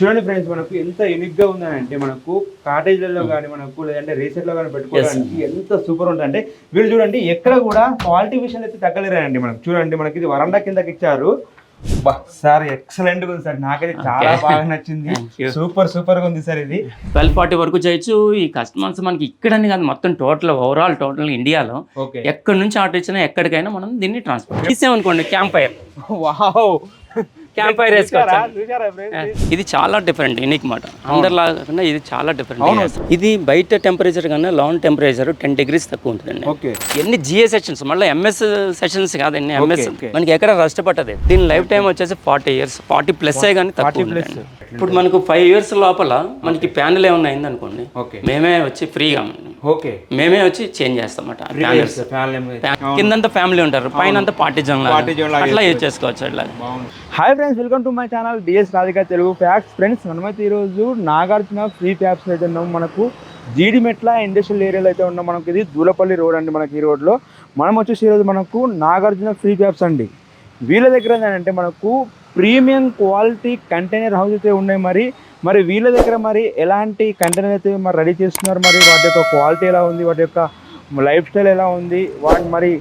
చూడండి ఫ్రెండ్స్, మనకు ఎంత యూనిక్ గా ఉందంటే మనకు కాటేజ్లలో కానీ మనకు లేదంటే రీసెట్ లో కానీ పెట్టుకోవడానికి ఎంత సూపర్ ఉంటుందంటే వీళ్ళు చూడండి ఎక్కడ కూడా క్వాలిటీ విషయాలు అయితే తగ్గలేరండి. మనకు చూడండి మనకి ఇది వరండా కిందకి ఇచ్చారు. సార్ ఎక్సలెంట్ గా ఉంది సార్, నాకైతే చాలా బాగా నచ్చింది. సూపర్ గా ఉంది సార్. ఇది 1240 వరకు చేయొచ్చు. ఈ కస్టమర్స్ మనకి ఇక్కడని కాదు, మొత్తం టోటల్ ఇండియాలో ఎక్కడి నుంచి ఆర్డర్ ఇచ్చినా ఎక్కడికైనా మనం దీన్ని ట్రాన్స్పోర్ట్ చేసామనుకోండి. Camp fire, wow, camp fire ఇది చాలా డిఫరెంట్, యూనిక్ మాట. అందరిలాగా ఇది చాలా డిఫరెంట్. ఇది బయట టెంపరేచర్ కన్నా లాన్ టెంపరేచర్ 10 degrees తక్కువ ఉంటుందండి. ఎన్ని జిఏ సెషన్స్, మళ్ళీ ఎంఎస్ సెషన్స్ కాదండి, ఎంఎస్ మనకి ఎక్కడ రస్ట్ పట్టదు. దీని లైఫ్ టైం వచ్చేసి 40 years, 40+ కానీ తక్కువ. ఇప్పుడు మనకు 5 years లోపల మనకి ప్యానెల్ ఏమన్నా అయింది అనుకోండి, మేమే వచ్చి ఫ్రీగా మేమే వచ్చి చేంజ్ చేస్తాం అన్నమాట. కిందంతా ఫ్యామిలీ ఉంటారు, పైన అంతా పార్టీ జోన్ అట్లా యూజ్ చేసుకోవచ్చు. అట్లా. Hi friends, welcome to my channel DS Radhika Telugu facts. Friends, మనమైతే ఈరోజు నాగార్జున ఫ్రీ ఫ్యాబ్స్ అయితే ఉన్నాం. మనకు జీడిమెట్ల ఇండస్ట్రియల్ ఏరియాలో అయితే ఉన్నాం. మనకి ఇది దూలపల్లి రోడ్ అండి. మనకి ఈ రోడ్లో మనం వచ్చేసి ఈరోజు మనకు నాగార్జున ఫ్రీ ఫ్యాబ్స్ అండి. వీళ్ళ దగ్గర ఏంటంటే మనకు ప్రీమియం క్వాలిటీ కంటైనర్ హౌస్ అయితే ఉన్నాయి. మరి వీళ్ళ దగ్గర మరి ఎలాంటి కంటైనర్ అయితే మరి రెడీ చేస్తున్నారు, మరి వాటి యొక్క క్వాలిటీ ఎలా ఉంది, వాటి యొక్క లైఫ్ స్టైల్ ఎలా ఉంది, వాటి మరి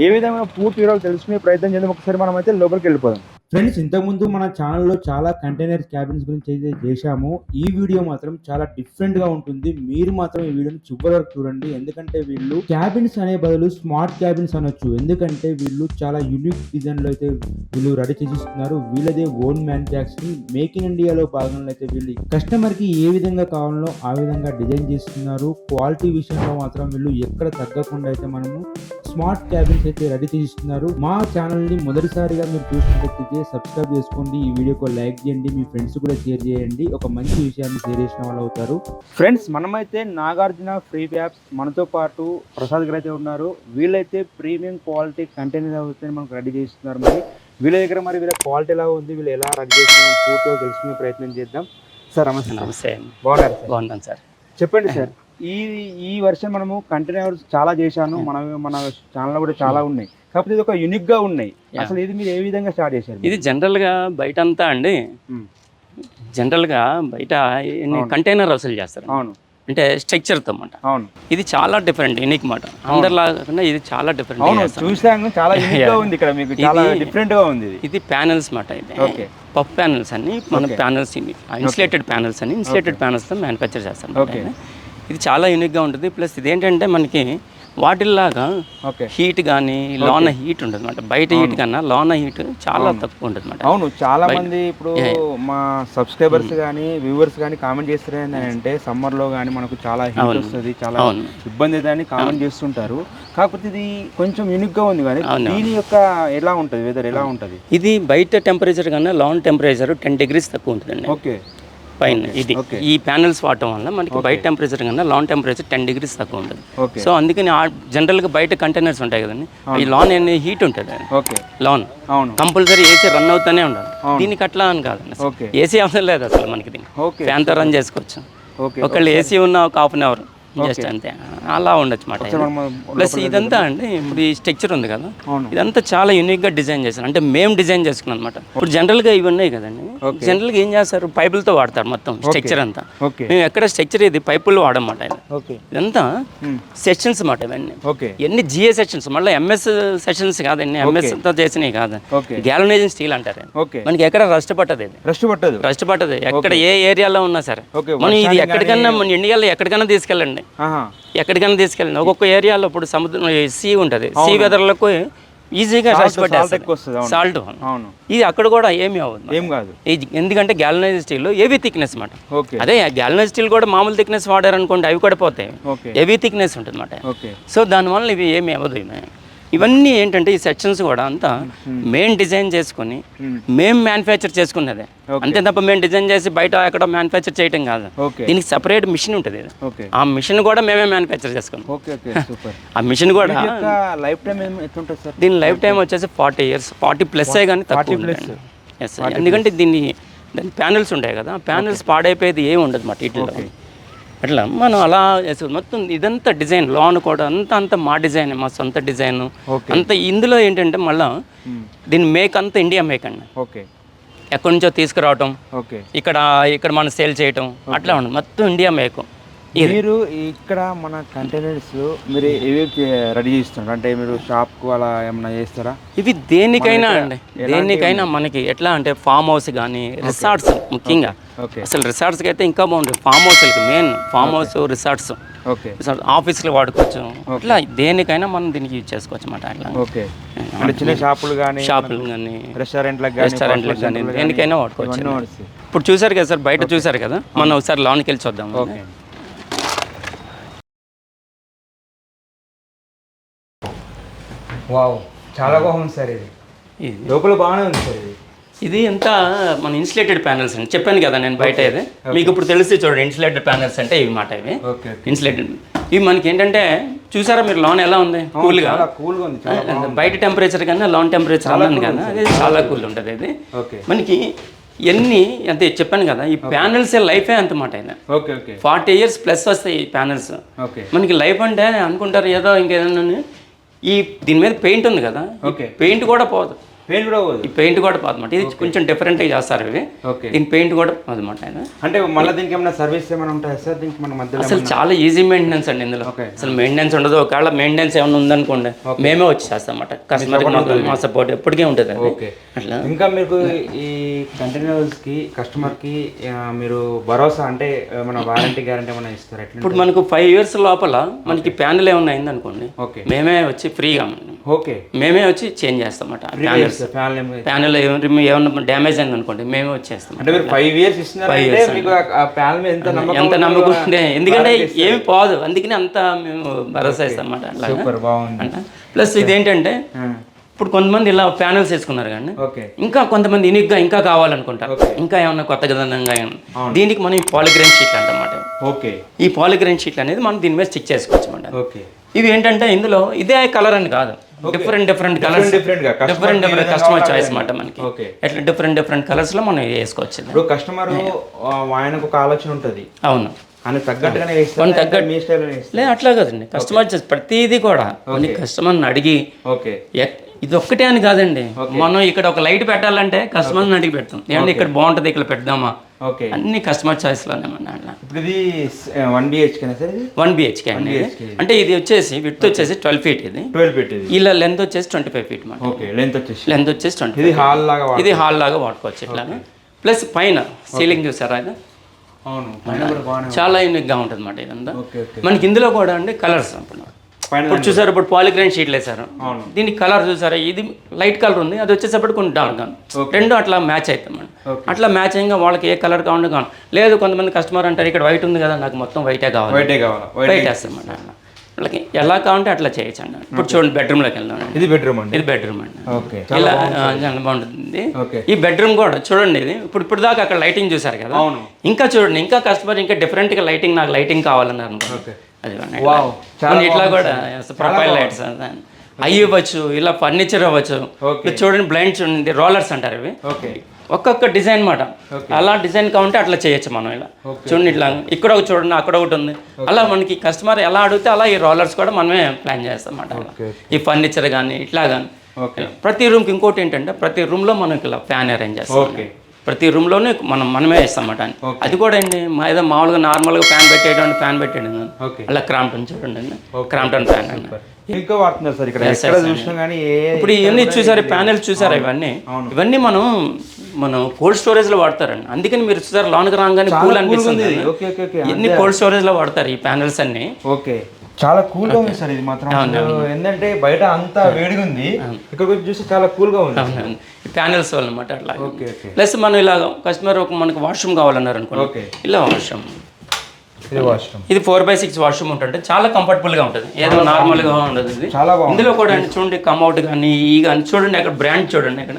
ఏ విధమైన పూర్తి వివరాలు తెలుసుకునే ప్రయత్నం చేద్దాం. ఒకసారి మనం అయితే లోపలికి వెళ్ళిపోదాం. ఫ్రెండ్స్, ఇంతకుముందు మన ఛానల్లో చాలా కంటైనర్ క్యాబిన్స్ గురించి అయితే చేశాము. ఈ వీడియో మాత్రం చాలా డిఫరెంట్ గా ఉంటుంది. మీరు మాత్రం ఈ వీడియోని చివరి వరకు చూడండి, ఎందుకంటే వీళ్ళు క్యాబిన్స్ అనే బదులు స్మార్ట్ క్యాబిన్స్ అనొచ్చు. ఎందుకంటే వీళ్ళు చాలా యూనిక్ డిజైన్ లో అయితే వీళ్ళు రెడీ చేసిస్తున్నారు. వీళ్ళదే ఓన్ మ్యానుఫ్యాక్చరింగ్, మేక్ ఇన్ ఇండియాలో భాగంలో అయితే వీళ్ళు కస్టమర్ కి ఏ విధంగా కావాలో ఆ విధంగా డిజైన్ చేస్తున్నారు. క్వాలిటీ విషయంలో మాత్రం వీళ్ళు ఎక్కడ తగ్గకుండా అయితే మనము స్మార్ట్ క్యాబిన్స్ అయితే రెడీ చేస్తున్నారు. మా ఛానల్ ని మొదటిసారిగా మీరు చూసినట్లయితే సబ్స్క్రైబ్ చేసుకోండి, ఈ వీడియోకి లైక్ చేయండి, మీ ఫ్రెండ్స్ కూడా షేర్ చేయండి. ఒక మంచి విషయాన్ని షేర్ చేసిన వాళ్ళు అవుతారు. ఫ్రెండ్స్, మనమైతే నాగార్జున ఫ్రీ ఫ్యాబ్స్, మనతో పాటు ప్రసాద్ గారు అయితే ఉన్నారు. వీళ్ళైతే ప్రీమియం క్వాలిటీ కంటైనర్ అయితే మనకు రెడీ చేస్తున్నారు. మరి వీళ్ళ దగ్గర మరి వీళ్ళ క్వాలిటీ ఎలా ఉంది, వీళ్ళు ఎలా రెడీ చేస్తున్నారు పూర్తిగా తెలుసుకునే ప్రయత్నం చేద్దాం. సార్ నమస్తే. నమస్తే. బాగున్నాను సార్. చెప్పండి సార్, ఈ వర్షన్ మనము కంటైనర్స్ చాలా చేశాను, మన ఛానల్ కూడా చాలా ఉన్నాయి, కాకపోతే ఇది ఒక యూనిక్ గా ఉన్నాయి. అసలు ఇది మీరు ఏ విధంగా స్టార్ట్ చేశారు? ఇది జనరల్ గా బయట అంతా అండి, జనరల్ గా బయట కంటైనర్ వసూలు చేస్తారు. అవును, అంటే స్ట్రక్చర్ తో అన్నమాట. అవును, ఇది చాలా డిఫరెంట్, యూనిక్ మాట. అందరిలాగా ఇది చాలా డిఫరెంట్. చూసాను, చాలా యూనిక్ గా ఉంది. ఇక్కడ మీకు చాలా డిఫరెంట్ గా ఉంది. ఇది ప్యానెల్స్ మాట. ఇది పఫ్ ప్యానెల్స్ అని మన ప్యానెల్స్, ఇన్సులేటెడ్ ప్యానెల్స్ అని ఇన్సులేటెడ్ ప్యానెల్స్ తో మ్యానుఫ్యాక్చర్ చేస్తాం. ఇది చాలా యూనిక్గా ఉంటుంది. ప్లస్ ఇదేంటంటే మనకి వాటిల్లాగా హీట్ కానీ లోన హీట్ ఉంటుంది అనమాట. బయట హీట్ కన్నా లోన హీట్ చాలా తక్కువ ఉంటుంది అనమాట. అవును, చాలా మంది ఇప్పుడు మా సబ్స్క్రైబర్స్ కానీ వ్యూవర్స్ కానీ కామెంట్ చేస్తారు ఏంటంటే సమ్మర్ లో కానీ మనకు చాలా హీట్ వస్తుంది, చాలా ఇబ్బంది అని కామెంట్ చేస్తుంటారు. కాకపోతే ఇది కొంచెం యూనిక్ గా ఉంది. కానీ దీని యొక్క ఎలా ఉంటుంది, వెదర్ ఎలా ఉంటుంది? ఇది బయట టెంపరేచర్ కన్నా లాన్ టెంపరేచర్ 10 degrees తక్కువ ఉంటుందండి. ఓకే, పైన ఇది ఈ ప్యానెల్స్ వాడటం వల్ల మనకి బయట టెంపరేచర్ కన్నా లాన్ టెంపరేచర్ 10 degrees తక్కువ ఉంటుంది. సో అందుకని జనరల్గా బయట కంటైనర్స్ ఉంటాయి కదండి, ఈ లాన్ అనే హీట్ ఉంటుంది. లాన్ కంపల్సరీ ఏసీ రన్ అవుతూనే ఉండాలి. దీనికి అట్లా అని కాదండి, ఏసీ అవసరం లేదు అసలు. మనకి దీన్ని ఫ్యాన్తో రన్ చేసుకోవచ్చు. ఒకళ్ళు ఏసీ ఉన్న ఒక హాఫ్ అన్ అవర్ జస్ట్ అంతే, అలా ఉండొచ్చు మాట. ప్లస్ ఇదంతా అండి, ఇప్పుడు ఈ స్ట్రక్చర్ ఉంది కదా, ఇదంతా చాలా యూనిక్ గా డిజైన్ చేశారు. అంటే మేము డిజైన్ చేసుకున్నాం అనమాట. ఇప్పుడు జనరల్ గా ఇవి ఉన్నాయి కదండి, జనరల్ గా ఏం చేస్తారు, పైపులతో వాడతారు మొత్తం స్ట్రక్చర్ అంతా. మేము ఎక్కడ స్ట్రక్చర్ ఇది పైపులు వాడమాట. ఇదంతా సెషన్స్ మాట. ఇవన్నీ ఎన్ని జిఏ సెషన్స్, మళ్ళీ ఎంఎస్ సెషన్స్ కాదండి, ఎంఎస్ తో చేసినవి కాదు, గ్యాలనైజింగ్ స్టీల్ అంటారు. మనకి ఎక్కడ రస్ట్ పట్టదు, రస్ట్ పట్టదు ఎక్కడ ఏ ఏరియాలో ఉన్నా సరే. మనం ఇది ఎక్కడికన్నా మన ఇండియాలో ఎక్కడికైనా తీసుకెళ్ళండి, ఎక్కడికైనా తీసుకెళ్ళండి. ఒక్కొక్క ఏరియాలో ఇప్పుడు సముద్రం సీ ఉంటుంది, సీ వెదర్లకు ఈజీగా రష్ పట్టేస్తుంది సాల్ట్. ఇది అక్కడ కూడా ఏమి అవ్వదు, ఎందుకంటే గ్యాలనైజ్ స్టీల్ హెవీ థిక్నెస్ అనమాట. అదే గ్యాలనైజ్ స్టీల్ కూడా మామూలు థిక్నెస్ వాడారనుకోండి, అవి కూడా పోతాయి, హెవీ థిక్నెస్ ఉంటుంది అనమాట. సో దానివల్ల ఇవి ఏమి అవ్వదు. ఇవన్నీ ఏంటంటే ఈ సెక్షన్స్ కూడా అంతా మేము డిజైన్ చేసుకుని మేము మ్యానుఫ్యాక్చర్ చేసుకున్నదే, అంతే తప్ప మేము డిజైన్ చేసి బయట ఎక్కడ మ్యానుఫ్యాక్చర్ చేయటం కాదు. దీనికి సెపరేట్ మిషన్ ఉంటుంది, ఆ మిషన్ కూడా మేమే మ్యానుఫ్యాక్చర్ చేసుకున్నాం. ఆ మిషన్ కూడా దీని లైఫ్ టైం వచ్చేసి 40 years, 40+ కానీ తక్కువ. ఎందుకంటే దాని ప్యానెల్స్ ఉంటాయి కదా, ప్యానెల్స్ పాడైపోయేది ఏమి ఉండదు మాట ఇట్లా. అట్లా మనం అలా మొత్తం ఇదంతా డిజైన్ లోన్ కూడా అంతా మా డిజైన్, మా సొంత డిజైన్ అంతా. ఇందులో ఏంటంటే మళ్ళీ దీని మేక్ అంతా ఇండియా మేక్ అండి. ఎక్కడి నుంచో తీసుకురావటం, ఓకే. ఇక్కడ మనం సేల్ చేయటం అట్లా ఉండదు, మొత్తం ఇండియా మేకు. మీరు ఇక్కడ మన కంటైనర్స్ మీరు ఏవి రెడీ చేస్తున్నారు అంటే మీరు షాప్కు అలా ఏమైనా చేస్తారా? ఇవి దేనికైనా అండి, దేనికైనా మనకి ఎట్లా అంటే ఫామ్ హౌస్ కానీ రిసార్ట్స్ ముఖ్యంగా, అసలు రిసార్ట్స్కి అయితే ఇంకా బాగుంటుంది. ఫామ్ హౌస్లకి మెయిన్ ఫామ్ హౌస్ రిసార్ట్స్, ఆఫీస్లో వాడుకోవచ్చు, ఇట్లా దేనికైనా మనం దీనికి యూజ్ చేసుకోవచ్చు అన్నమాట. అట్లా ఓకే. అంటే చిన్న షాపులు కానీ రెస్టారెంట్లకు కానీ దేనికైనా వాడుకోవచ్చు. ఇప్పుడు చూసారు కదా సార్, బయట చూసారు కదా, మనం ఒకసారి లోన్కి వెళ్ళి చూద్దాం. వావ్, చాలా బాగుంది సార్. ఇది లోపల బాగానే ఉంది సార్. ఇది ఎంత మన ఇన్సులేటెడ్ ప్యానెల్స్ అండి, చెప్పాను కదా నేను బయట. ఇది మీకు ఇప్పుడు తెలిసి చూడండి, ఇన్సులేటెడ్ ప్యానెల్స్ అంటే ఇవి మాట. ఇవి ఇన్సులేటెడ్, ఇవి మనకి ఏంటంటే చూసారా మీరు, లోన్ ఎలా ఉంది, కూల్గా. బయట టెంపరేచర్ కన్నా లోన్ టెంపరేచర్ ఉంది కదా, అది చాలా కూల్ ఉంటుంది. ఇది మనకి అంటే చెప్పాను కదా, ఈ ప్యానెల్స్ లైఫే అంత మాట. అయినా 40 years ప్లస్ వస్తాయి ఈ ప్యానెల్స్. మనకి లైఫ్ అంటే అనుకుంటారు ఏదో ఇంకేదన్నా, దీని మీద పెయింట్ ఉంది కదా, పెయింట్ కూడా పోదు. ఈ పెయింట్ కూడా పోదన్నమాట. ఇది కొంచెం డిఫరెంట్గా చేస్తారు ఇవి. దీని పెయింట్ కూడా పోదన్నమాట. ఆయన అంటే మళ్ళీ దీనికి ఏమైనా సర్వీస్ ఏమైనా ఉంటాయి సార్ దీనికి మన మధ్యలో? అసలు చాలా ఈజీ మెయింటెనెన్స్ అండి ఇందులో. అసలు మెయింటెనెన్స్ ఉండదు. ఒకవేళ మెయింటెనెన్స్ ఏమైనా ఉందనుకోండి, మేమే వచ్చి చేస్తాం అన్నమాట. కస్టమర్కి మా సపోర్ట్ ఎప్పటికే ఉంటుంది. అట్లా ఇంకా మీకు ఈ కంటైనర్స్కి కస్టమర్కి మీరు భరోసా అంటే మన వారంటీ గ్యారంటీ ఏమైనా ఇస్తారు? ఇప్పుడు మనకు 5 years లోపల మనకి ప్యానెల్ ఏమైనా అయిందనుకోండి, మేమే వచ్చి ఫ్రీగా మేమే వచ్చి చేంజ్ చేస్తాం అన్నమాట. ప్యానెల్ ఏమన్నా డ్యామేజ్ అయింది అనుకోండి, మేమే వచ్చేస్తాం. అంటే మీరు 5 years ఇస్తున్నారు, మీకు ఆ ప్యానెల్ మీద ఎంత నమ్మకం ఉంటే, ఎందుకంటే ఏమి పోదు, అందుకని అంత మేము భరోసా ఇస్తాం అన్నమాట. ప్లస్ ఇదేంటంటే ఇప్పుడు కొంతమంది ఇలా ప్యానెల్స్ వేసుకున్నారు కానీ ఇంకా కొంతమంది యూనిక్గా ఇంకా కావాలనుకుంటారు, ఇంకా ఏమన్నా కొత్తగా దీనికి మనం ఈ పాలిగ్రైన్ షీట్ అంటమాట. ఈ పాలిగ్రైన్ షీట్ అనేది మనం దీని మీద స్టిక్ చేసుకోవచ్చు అన్నమాట. ఇవి ఏంటంటే ఇందులో ఇదే కలర్ అని కాదు, different colours, different customer choice అన్నమాట. మనకి ఎట్లా డిఫరెంట్ కలర్స్ లో మనం వేసుకోవచ్చు. ఇప్పుడు కస్టమర్ ఆయనకు ఒక ఆలోచన ఉంటుంది, అవును, లేదు అట్లా కదండి. కస్టమర్ ప్రతిదీ కూడా కస్టమర్ని అడిగి, ఇది ఒక్కటే అని కాదండి, మనం ఇక్కడ ఒక లైట్ పెట్టాలంటే కస్టమర్ని అడిగి పెడతాం, ఏమంటే ఇక్కడ బాగుంటుంది ఇక్కడ పెడదామా, అన్ని కస్టమర్ చాయిస్ లోనే. ఇది 1 BHK 1 BHK అండి. అంటే ఇది వచ్చేసి విడ్త్ వచ్చేసి 12 feet, ఇది 12 feet, ఇలా లెంత్ వచ్చేసి 25 feet మాట. లెంత్ వచ్చేసి 20. ఇది హాల్ లాగా వాడుకోవచ్చు ఇట్లా. ప్లస్ పైన సీలింగ్ చూసారా, ఇది చాలా యూనిక్గా ఉంటుంది అన్నమాట. ఇదంతా మనకి ఇందులో కూడా అండి కలర్స్ ఇప్పుడు చూసారు, ఇప్పుడు పాలిగ్రైన్ షీట్లు వేసారు, దీనికి కలర్ చూసారా, ఇది లైట్ కలర్ ఉంది, అది వచ్చేసరికి కొన్ని డార్క్ గా, రెండు అట్లా మ్యాచ్ అవుతాం మనం. అట్లా మ్యాచింగ్గా వాళ్ళకి ఏ కలర్ కావాలి లేదు. కొంతమంది కస్టమర్ అంటారు ఇక్కడ వైట్ ఉంది కదా, నాకు మొత్తం వైటే కావాలి, వైట్ వేస్తాం అన్నమాట. వాళ్ళకి ఎలా కావాలంటే అట్లా చేయొచ్చు అండి. ఇప్పుడు చూడండి బెడ్రూమ్లోకి వెళ్దాం. ఇది బెడ్రూమ్ అండి, ఇలా బాగుంటుంది. ఈ బెడ్రూమ్ కూడా చూడండి, ఇది ఇప్పుడు దాకా అక్కడ లైటింగ్ చూసారు కదా, ఇంకా చూడండి, ఇంకా కస్టమర్ ఇంకా డిఫరెంట్గా లైటింగ్, నాకు లైటింగ్ కావాలన్నారు అనుకో, అది ఇట్లా కూడా ప్రొఫైల్ లైట్స్ అవి ఇవ్వచ్చు, ఇలా ఫర్నిచర్ అవ్వచ్చు. చూడండి బ్లైండ్ చూడండి, రోలర్స్ అంటారు ఇవి, ఒక్కొక్క డిజైన్ మాట. అలా డిజైన్ కావాలంటే అట్లా చేయొచ్చు మనం. ఇలా చూడండి, ఇట్లా ఇక్కడ ఒకటి చూడండి, అక్కడ ఒకటి ఉంది. అలా మనకి కస్టమర్ ఎలా అడిగితే అలా ఈ రోలర్స్ కూడా మనమే ప్లాన్ చేస్తాం అన్నమాట. ఈ ఫర్నిచర్ కానీ ఇట్లా కానీ ప్రతి రూమ్కి. ఇంకోటి ఏంటంటే ప్రతి రూమ్లో మనకి ఇలా ఫ్యాన్ అరేంజ్ చేస్తాం, ప్రతి రూమ్లోనే మనమే వేస్తాం అన్నమాట. అది కూడా అండి ఏదో మామూలుగా నార్మల్గా ఫ్యాన్ పెట్టేయడం అలా క్రాంప్టన్ చూడండి, క్రాంప్టన్ ఫ్యాన్ అండి. ఇప్పుడు ఇవన్నీ చూసారు, ప్యానెల్స్ చూసారా, ఇవన్నీ మనం కోల్డ్ స్టోరేజ్ లో వాడతారండి. అందుకని మీరు చూసారు లోనికి రాగానే కూల్ అనిపిస్తుంది. ఎన్ని కోల్డ్ స్టోరేజ్ లో వాడతారు ఈ ప్యానెల్స్ అన్ని. చాలా కూల్ గా ఉంది సార్. ఇది మాత్రం ఏంటంటే బయట అంతా వేడిగా ఉంది, ఇక్కడ చూసి చాలా కూల్ గా ఉంది. ప్యానెల్స్ వల్ల అనమాట అట్లా. ప్లస్ మనం ఇలా కస్టమర్ మనకు వాష్రూమ్ కావాలన్నారు అనుకోండి, ఇలా వాష్రూమ్, ఇది 4x6 వాష్రూమ్ ఉంటుంది, చాలా కంఫర్టబుల్ గా ఉంటుంది, ఏదో నార్మల్ గా ఉండదు. ఇందులో కూడా చూడండి కమ్అట్ కానీ ఈ కానీ చూడండి, అక్కడ బ్రాండ్ చూడండి, అక్కడ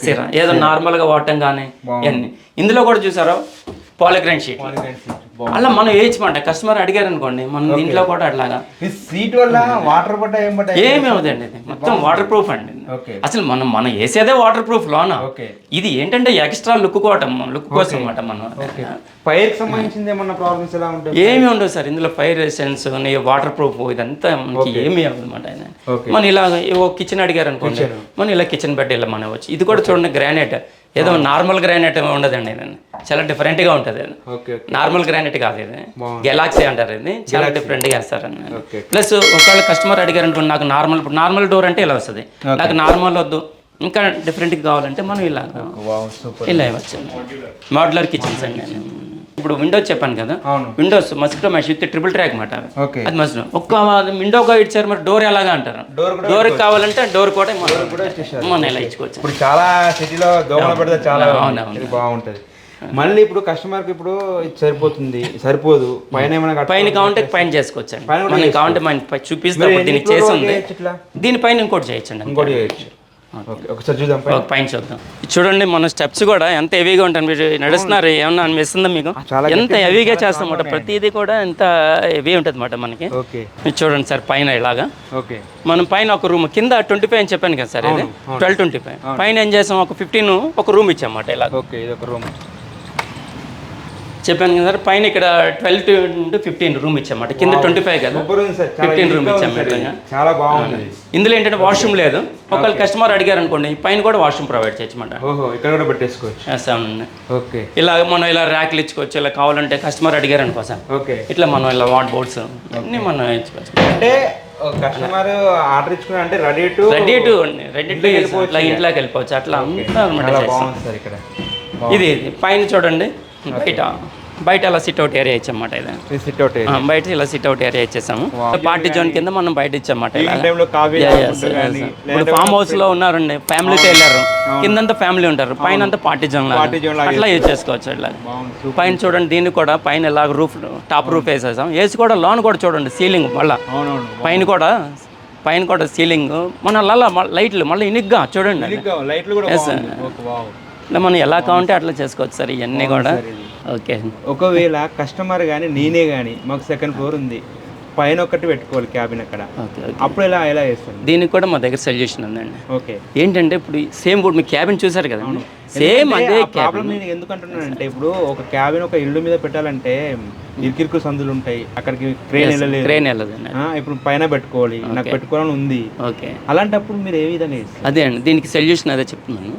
సిరా ఏదో నార్మల్ గా వాడటం కానీ ఇవన్నీ. ఇందులో కూడా చూసారా పాలిగ్రైన్ షీట్, అలా మనం వేయచ్చమాట. కస్టమర్ అడిగారు అనుకోండి, మనం దీంట్లో కూడా అట్లాగా సీట్ వల్ల వాటర్ పడ్డా ఏమి అవుదండి, ఇది మొత్తం వాటర్ ప్రూఫ్ అండి. అసలు మనం వేసేదే వాటర్ ప్రూఫ్ లోన. ఇది ఏంటంటే ఎక్స్ట్రా లుక్ కోసం అనమాట. మనం ఫైర్ సంబంధించింది ఏమన్నా ప్రాబ్లమ్స్ ఎలా ఉంటాయి? ఏమి ఉండవు సార్ ఇందులో. ఫైర్ రెసిస్టెన్స్, వాటర్ ప్రూఫ్, ఇదంతా మనకి ఏమి అవ్వదు అనమాట. మన ఇలా కిచెన్ అడిగారు అనుకోండి, మనం ఇలా కిచెన్ బెడ్ ఇలా మనం వచ్చి. ఇది కూడా చూడండి గ్రానైట్, ఏదో నార్మల్ గ్రానైట్ ఉండదండి ఇది, చాలా డిఫరెంట్గా ఉంటుంది ఇది. ఓకే నార్మల్ గ్రానైట్ కాదు ఇది, గెలాక్సీ అంటారు ఇది, చాలా డిఫరెంట్గా వేస్తారండి. ప్లస్ ఒకవేళ కస్టమర్ అడిగారనుకోండి నాకు నార్మల్ డోర్ అంటే ఇలా వస్తుంది, నాకు నార్మల్ వద్దు ఇంకా డిఫరెంట్గా కావాలంటే మనం ఇలా ఇవ్వచ్చు. మోడ్యులర్ కిచెన్స్ అండి. ఇప్పుడు విండోస్ చెప్పాను కదా, Windows mosquito mesh with triple track మాట, అది మస్ట్. ఒక్క విండోగా ఇచ్చారు మరి డోర్ ఎలాగా అంటారు, డోర్ కావాలంటే డోర్ కూడా మనం ఇలా ఇచ్చుకోవచ్చు. ఇప్పుడు చాలా సిటీలో దోమలు పెడితే చాలా బాగుంటుంది. మళ్ళీ ఇప్పుడు కస్టమర్కి ఇప్పుడు సరిపోతుంది సరిపోదు, పైన కావాలంటే పైన చేసుకోవచ్చు అండి, మనం కావాలంటే మనం చూపిస్తే దీనికి చేసి ఉంది, దీనిపైన ఇంకోటి చేయొచ్చండి, ఇంకోటి చేయొచ్చు. ఒకసారి చూద్దాం, పైన చూద్దాం. చూడండి మన స్టెప్స్ కూడా ఎంత హెవీగా ఉంటాయి, మీరు నడుస్తున్నారు ఏమన్నా అనిపిస్తుందా మీకు, ఎంత హెవీగా చేస్తాం అన్నమాట, ప్రతిదీ కూడా ఎంత హెవీ ఉంటుంది అన్నమాట మనకి. చూడండి సార్ పైన ఇలాగా మనం పైన ఒక రూమ్ కింద 25 అని చెప్పాను కదా సార్, ఇది 1225 పైన ఏం చేసాం ఒక 15 ఒక రూమ్ ఇచ్చామన్నమాట ఇలా. చెప్పాను కదా సార్ పైన ఇక్కడ 12 to 15 రూమ్ ఇచ్చామాట, కింద 25 కదా 15 రూమ్ ఇచ్చాము. చాలా బాగుంది. ఇందులో ఏంటంటే వాష్రూమ్ లేదు, ఒకవేళ కస్టమర్ అడిగారు అనుకోండి పైన కూడా వాష్రూమ్ ప్రొవైడ్ చేయొచ్చమాట. ఇక్కడ కూడా పెట్టేసుకోవచ్చు. ఓకే ఇలా మనం ఇలా ర్యాక్లు ఇచ్చుకోవచ్చు, ఇలా కావాలంటే కస్టమర్ అడిగారు అనుకో సార్, ఇట్లా మనం ఇలా వాట్ బోర్డ్స్ అన్ని మనం ఇచ్చుకోవచ్చు. అంటే కస్టమర్ ఆర్డర్ ఇచ్చుకున్నా అంటే రెడీ టు ఇట్లా ఇంట్లోకి వెళ్ళిపోవచ్చు అట్లా అనమాట. ఇది పైన చూడండి బయట అలా సిట్అవుట్ ఏరియా ఇచ్చామాట, ఇది సిట్అవుట్ బయట ఇలా సిట్అవుట్ ఏరియా ఇచ్చేసాము. పార్టీ జోన్ కింద మనం బయట ఇచ్చామాట. ఇప్పుడు ఫామ్ హౌస్ లో ఉన్నారండి, ఫ్యామిలీతో వెళ్ళారు, కిందంతా ఫ్యామిలీ ఉంటారు, పైన అంతా పార్టీ జోన్ అట్లా యూజ్ చేసుకోవచ్చు. ఇట్లా పైన చూడండి, దీన్ని కూడా పైన ఇలా రూఫ్ టాప్ రూఫ్ వేసేసాం, వేసి కూడా లోన్ కూడా చూడండి సీలింగ్, మళ్ళీ పైన కూడా సీలింగ్ మన అలా లైట్లు మళ్ళీ ఇనిగ్గా చూడండి, మనం ఎలా కావాలంటే అట్లా చేసుకోవచ్చు సార్ ఇవన్నీ కూడా. ఓకే ఒకవేళ కస్టమర్ కానీ నేనే కానీ మాకు సెకండ్ ఫ్లోర్ ఉంది, పైన ఒకటి పెట్టుకోవాలి క్యాబిన్ అక్కడ, అప్పుడు ఎలా చేస్తాను? దీనికి కూడా మా దగ్గర సొల్యూషన్ ఉందండి. ఓకే ఏంటంటే ఇప్పుడు సేమ్ కూడా మీ క్యాబిన్ చూసారు కదా, సేమ్ అదే ప్రాబ్లం. నేను ఎందుకు అంటున్నానంటే ఇప్పుడు ఒక క్యాబిన్ ఒక ఇల్లు మీద పెట్టాలంటే ఇరుకిరుకు సందులు ఉంటాయి, అక్కడికి క్రేన్ వెళ్ళదు. ఇప్పుడు పైన పెట్టుకోవాలి, నాకు పెట్టుకోవాలని ఉంది. ఓకే అలాంటప్పుడు మీరు ఏ విధంగా చేస్తారు? అదే అండి దీనికి సొల్యూషన్ అదే చెప్తున్నాను.